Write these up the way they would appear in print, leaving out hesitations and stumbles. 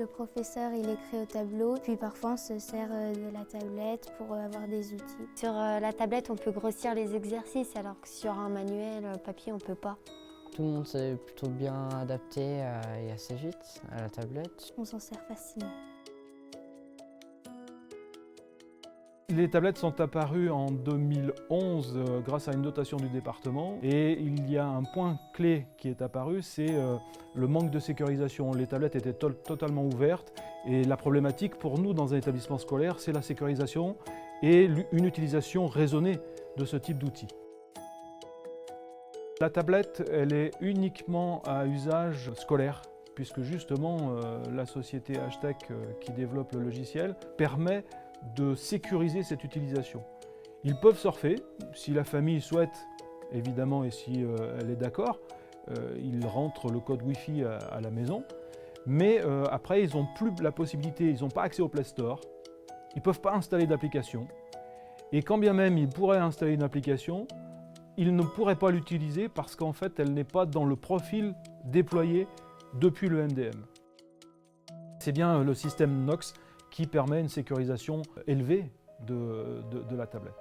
Le professeur il écrit au tableau, puis parfois on se sert de la tablette pour avoir des outils. Sur la tablette, on peut grossir les exercices, alors que sur un manuel papier, on ne peut pas. Tout le monde s'est plutôt bien adapté et assez vite à la tablette. On s'en sert facilement. Les tablettes sont apparues en 2011 grâce à une dotation du département et il y a un point clé qui est apparu, c'est le manque de sécurisation. Les tablettes étaient totalement ouvertes et la problématique pour nous dans un établissement scolaire, c'est la sécurisation et une utilisation raisonnée de ce type d'outils. La tablette, elle est uniquement à usage scolaire puisque justement la société Hashtec qui développe le logiciel permet de sécuriser cette utilisation. Ils peuvent surfer, si la famille souhaite, évidemment, et si elle est d'accord, ils rentrent le code Wi-Fi à la maison, mais après, ils n'ont plus la possibilité, ils n'ont pas accès au Play Store, ils ne peuvent pas installer d'application, et quand bien même ils pourraient installer une application, ils ne pourraient pas l'utiliser parce qu'en fait, elle n'est pas dans le profil déployé depuis le MDM. C'est bien le système Knox qui permet une sécurisation élevée de la tablette.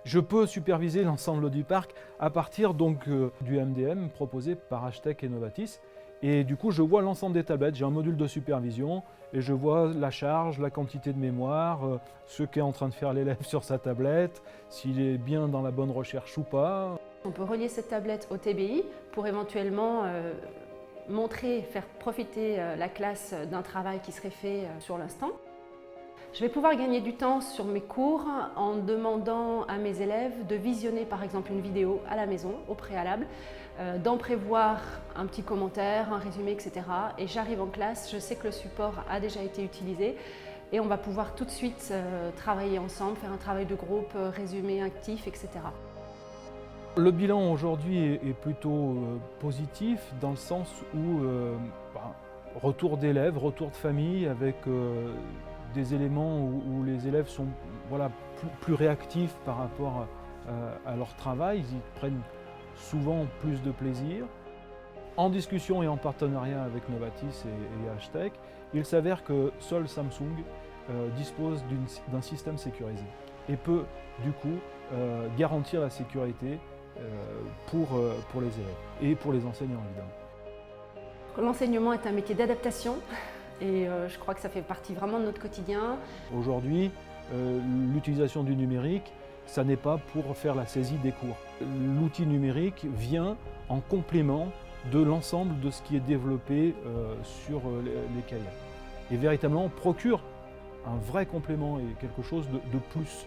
Je peux superviser l'ensemble du parc à partir donc du MDM proposé par Hashtec et Novatis. Et du coup, je vois l'ensemble des tablettes, j'ai un module de supervision et je vois la charge, la quantité de mémoire, ce qu'est en train de faire l'élève sur sa tablette, s'il est bien dans la bonne recherche ou pas. On peut relier cette tablette au TBI pour éventuellement faire profiter la classe d'un travail qui serait fait sur l'instant. Je vais pouvoir gagner du temps sur mes cours en demandant à mes élèves de visionner par exemple une vidéo à la maison au préalable, d'en prévoir un petit commentaire, un résumé, etc. Et j'arrive en classe, je sais que le support a déjà été utilisé et on va pouvoir tout de suite travailler ensemble, faire un travail de groupe, résumé actif, etc. Le bilan aujourd'hui est plutôt positif dans le sens où retour d'élèves, retour de famille avec des éléments où les élèves sont plus réactifs par rapport à leur travail, ils y prennent souvent plus de plaisir. En discussion et en partenariat avec Novatis et Hashtec, il s'avère que seul Samsung dispose d'un système sécurisé et peut du coup garantir la sécurité pour les élèves et pour les enseignants évidemment. L'enseignement est un métier d'adaptation et je crois que ça fait partie vraiment de notre quotidien. Aujourd'hui, l'utilisation du numérique, ça n'est pas pour faire la saisie des cours. L'outil numérique vient en complément de l'ensemble de ce qui est développé sur les cahiers et véritablement procure un vrai complément et quelque chose de plus.